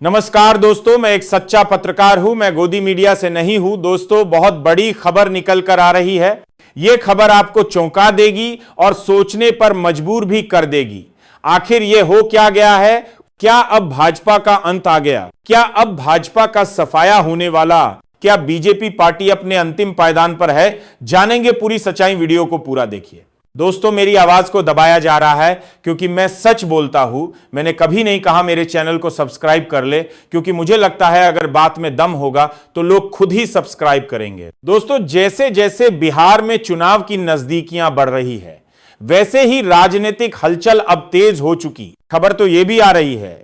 नमस्कार दोस्तों, मैं एक सच्चा पत्रकार हूं। मैं गोदी मीडिया से नहीं हूं। दोस्तों, बहुत बड़ी खबर निकल कर आ रही है। यह खबर आपको चौंका देगी और सोचने पर मजबूर भी कर देगी। आखिर यह हो क्या गया है? क्या अब भाजपा का अंत आ गया? क्या अब भाजपा का सफाया होने वाला? क्या बीजेपी पार्टी अपने अंतिम पायदान पर है? जानेंगे पूरी सच्चाई। वीडियो को पूरा देखिए। दोस्तों, मेरी आवाज को दबाया जा रहा है क्योंकि मैं सच बोलता हूं। मैंने कभी नहीं कहा मेरे चैनल को सब्सक्राइब कर ले, क्योंकि मुझे लगता है अगर बात में दम होगा तो लोग खुद ही सब्सक्राइब करेंगे। दोस्तों, जैसे जैसे बिहार में चुनाव की नजदीकियां बढ़ रही है, वैसे ही राजनीतिक हलचल अब तेज हो चुकी। खबर तो यह भी आ रही है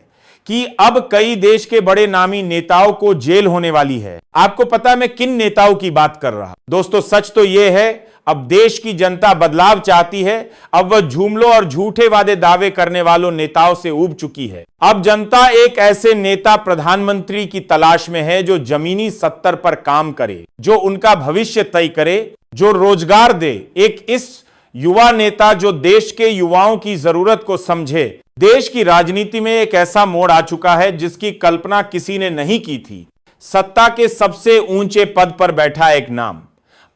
कि अब कई देश के बड़े नामी नेताओं को जेल होने वाली है। आपको पता है मैं किन नेताओं की बात कर रहा हूं? दोस्तों, सच तो यह है, अब देश की जनता बदलाव चाहती है। अब वह जुमलों और झूठे वादे दावे करने वालों नेताओं से ऊब चुकी है। अब जनता एक ऐसे नेता प्रधानमंत्री की तलाश में है जो जमीनी स्तर पर काम करे, जो उनका भविष्य तय करे, जो रोजगार दे। एक इस युवा नेता जो देश के युवाओं की जरूरत को समझे। देश की राजनीति में एक ऐसा मोड़ आ चुका है जिसकी कल्पना किसी ने नहीं की थी। सत्ता के सबसे ऊंचे पद पर बैठा एक नाम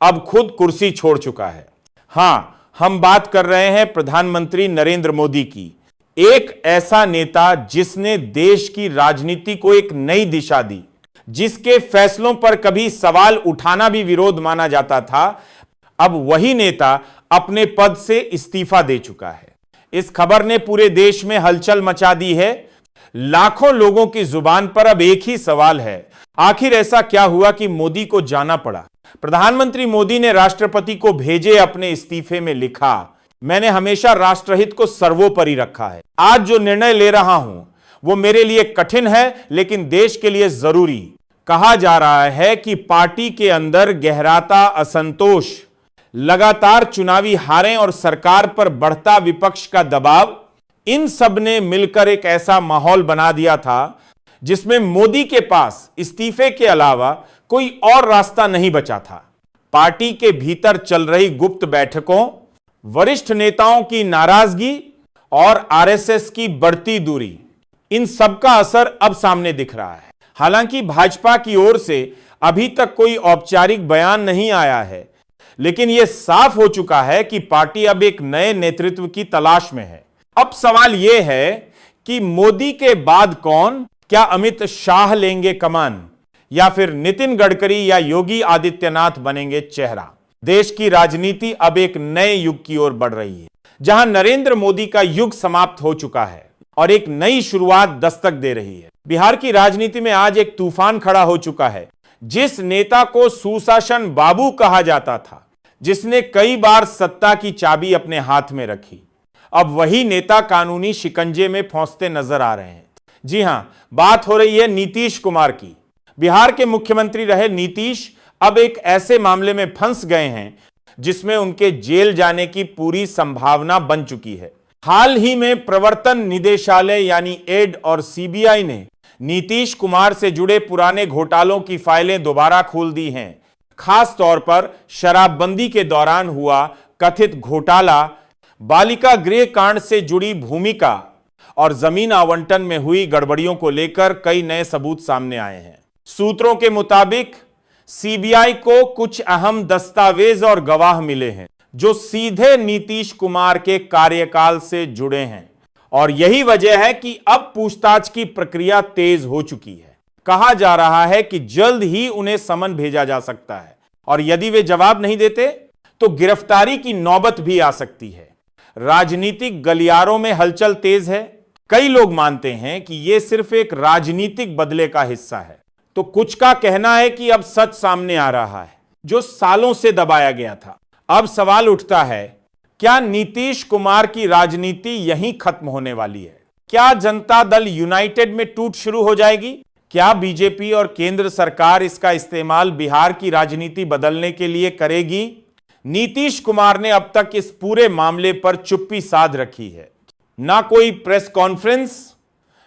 अब खुद कुर्सी छोड़ चुका है। हां, हम बात कर रहे हैं प्रधानमंत्री नरेंद्र मोदी की। एक ऐसा नेता जिसने देश की राजनीति को एक नई दिशा दी, जिसके फैसलों पर कभी सवाल उठाना भी विरोध माना जाता था। अब वही नेता अपने पद से इस्तीफा दे चुका है। इस खबर ने पूरे देश में हलचल मचा दी है। लाखों लोगों की जुबान पर अब एक ही सवाल है, आखिर ऐसा क्या हुआ कि मोदी को जाना पड़ा? प्रधानमंत्री मोदी ने राष्ट्रपति को भेजे अपने इस्तीफे में लिखा, मैंने हमेशा राष्ट्रहित को सर्वोपरि रखा है। आज जो निर्णय ले रहा हूं वो मेरे लिए कठिन है, लेकिन देश के लिए जरूरी। कहा जा रहा है कि पार्टी के अंदर गहराता असंतोष, लगातार चुनावी हारें और सरकार पर बढ़ता विपक्ष का दबाव, इन सब ने मिलकर एक ऐसा माहौल बना दिया था जिसमें मोदी के पास इस्तीफे के अलावा कोई और रास्ता नहीं बचा था। पार्टी के भीतर चल रही गुप्त बैठकों, वरिष्ठ नेताओं की नाराजगी और आरएसएस की बढ़ती दूरी, इन सब का असर अब सामने दिख रहा है। हालांकि भाजपा की ओर से अभी तक कोई औपचारिक बयान नहीं आया है, लेकिन यह साफ हो चुका है कि पार्टी अब एक नए नेतृत्व की तलाश में है। अब सवाल यह है कि मोदी के बाद कौन? क्या अमित शाह लेंगे कमान, या फिर नितिन गडकरी या योगी आदित्यनाथ बनेंगे चेहरा? देश की राजनीति अब एक नए युग की ओर बढ़ रही है, जहां नरेंद्र मोदी का युग समाप्त हो चुका है और एक नई शुरुआत दस्तक दे रही है। बिहार की राजनीति में आज एक तूफान खड़ा हो चुका है। जिस नेता को सुशासन बाबू कहा जाता था, जिसने कई बार सत्ता की चाबी अपने हाथ में रखी, अब वही नेता कानूनी शिकंजे में फंसते नजर आ रहे हैं। जी हां, बात हो रही है नीतीश कुमार की। बिहार के मुख्यमंत्री रहे नीतीश अब एक ऐसे मामले में फंस गए हैं जिसमें उनके जेल जाने की पूरी संभावना बन चुकी है। हाल ही में प्रवर्तन निदेशालय यानी एड और सीबीआई ने नीतीश कुमार से जुड़े पुराने घोटालों की फाइलें दोबारा खोल दी हैं। खास तौर पर शराबबंदी के दौरान हुआ कथित घोटाला, बालिका गृह कांड से जुड़ी भूमिका और जमीन आवंटन में हुई गड़बड़ियों को लेकर कई नए सबूत सामने आए हैं। सूत्रों के मुताबिक सीबीआई को कुछ अहम दस्तावेज और गवाह मिले हैं जो सीधे नीतीश कुमार के कार्यकाल से जुड़े हैं, और यही वजह है कि अब पूछताछ की प्रक्रिया तेज हो चुकी है। कहा जा रहा है कि जल्द ही उन्हें समन भेजा जा सकता है, और यदि वे जवाब नहीं देते तो गिरफ्तारी की नौबत भी आ सकती है। राजनीतिक गलियारों में हलचल तेज है। कई लोग मानते हैं कि यह सिर्फ एक राजनीतिक बदले का हिस्सा है, तो कुछ का कहना है कि अब सच सामने आ रहा है जो सालों से दबाया गया था। अब सवाल उठता है, क्या नीतीश कुमार की राजनीति यहीं खत्म होने वाली है? क्या जनता दल यूनाइटेड में टूट शुरू हो जाएगी? क्या बीजेपी और केंद्र सरकार इसका इस्तेमाल बिहार की राजनीति बदलने के लिए करेगी? नीतीश कुमार ने अब तक इस पूरे मामले पर चुप्पी साध रखी है। ना कोई प्रेस कॉन्फ्रेंस,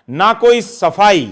ना कोई सफाई,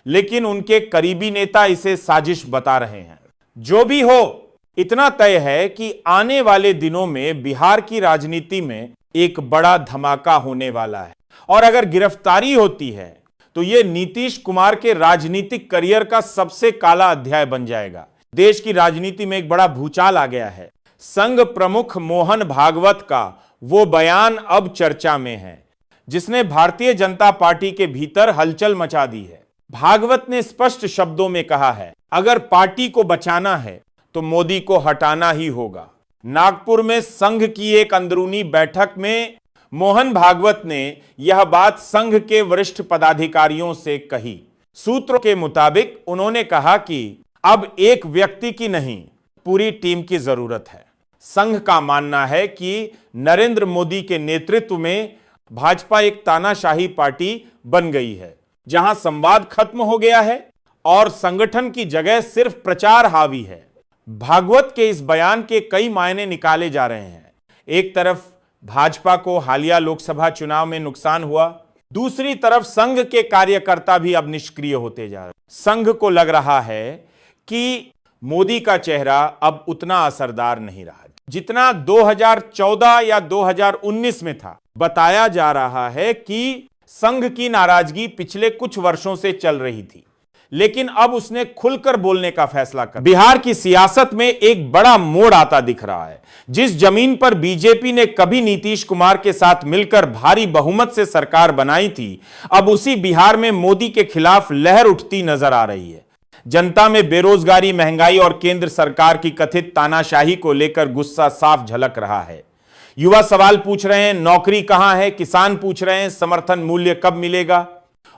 लेकिन उनके करीबी नेता इसे साजिश बता रहे हैं। जो भी हो, इतना तय है कि आने वाले दिनों में बिहार की राजनीति में एक बड़ा धमाका होने वाला है, और अगर गिरफ्तारी होती है तो यह नीतीश कुमार के राजनीतिक करियर का सबसे काला अध्याय बन जाएगा। देश की राजनीति में एक बड़ा भूचाल आ गया है। संघ प्रमुख मोहन भागवत का वो बयान अब चर्चा में है जिसने भारतीय जनता पार्टी के भीतर हलचल मचा दी है। भागवत ने स्पष्ट शब्दों में कहा है, अगर पार्टी को बचाना है तो मोदी को हटाना ही होगा। नागपुर में संघ की एक अंदरूनी बैठक में मोहन भागवत ने यह बात संघ के वरिष्ठ पदाधिकारियों से कही। सूत्रों के मुताबिक उन्होंने कहा कि अब एक व्यक्ति की नहीं, पूरी टीम की जरूरत है। संघ का मानना है कि नरेंद्र मोदी के नेतृत्व में भाजपा एक तानाशाही पार्टी बन गई है, जहां संवाद खत्म हो गया है और संगठन की जगह सिर्फ प्रचार हावी है। भागवत के इस बयान के कई मायने निकाले जा रहे हैं। एक तरफ भाजपा को हालिया लोकसभा चुनाव में नुकसान हुआ, दूसरी तरफ संघ के कार्यकर्ता भी अब निष्क्रिय होते जा रहे हैं। संघ को लग रहा है कि मोदी का चेहरा अब उतना असरदार नहीं रहा जितना 2014 या 2019 में था। बताया जा रहा है कि संघ की नाराजगी पिछले कुछ वर्षों से चल रही थी, लेकिन अब उसने खुलकर बोलने का फैसला कर। बिहार की सियासत में एक बड़ा मोड़ आता दिख रहा है। जिस जमीन पर बीजेपी ने कभी नीतीश कुमार के साथ मिलकर भारी बहुमत से सरकार बनाई थी, अब उसी बिहार में मोदी के खिलाफ लहर उठती नजर आ रही है। जनता में बेरोजगारी, महंगाई और केंद्र सरकार की कथित तानाशाही को लेकर गुस्सा साफ झलक रहा है। युवा सवाल पूछ रहे हैं, नौकरी कहां है? किसान पूछ रहे हैं, समर्थन मूल्य कब मिलेगा?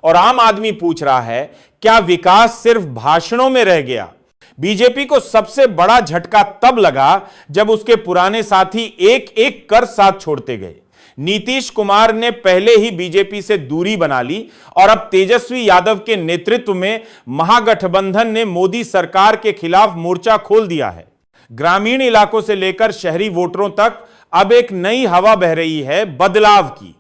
और आम आदमी पूछ रहा है, क्या विकास सिर्फ भाषणों में रह गया? बीजेपी को सबसे बड़ा झटका तब लगा जब उसके पुराने साथी एक एक कर साथ छोड़ते गए। नीतीश कुमार ने पहले ही बीजेपी से दूरी बना ली और अब तेजस्वी यादव के नेतृत्व में महागठबंधन ने मोदी सरकार के खिलाफ मोर्चा खोल दिया है। ग्रामीण इलाकों से लेकर शहरी वोटरों तक अब एक नई हवा बह रही है बदलाव की।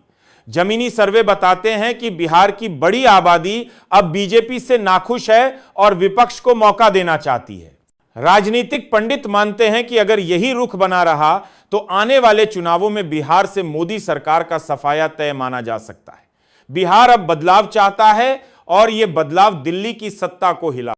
जमीनी सर्वे बताते हैं कि बिहार की बड़ी आबादी अब बीजेपी से नाखुश है और विपक्ष को मौका देना चाहती है। राजनीतिक पंडित मानते हैं कि अगर यही रुख बना रहा तो आने वाले चुनावों में बिहार से मोदी सरकार का सफाया तय माना जा सकता है। बिहार अब बदलाव चाहता है और यह बदलाव दिल्ली की सत्ता को हिला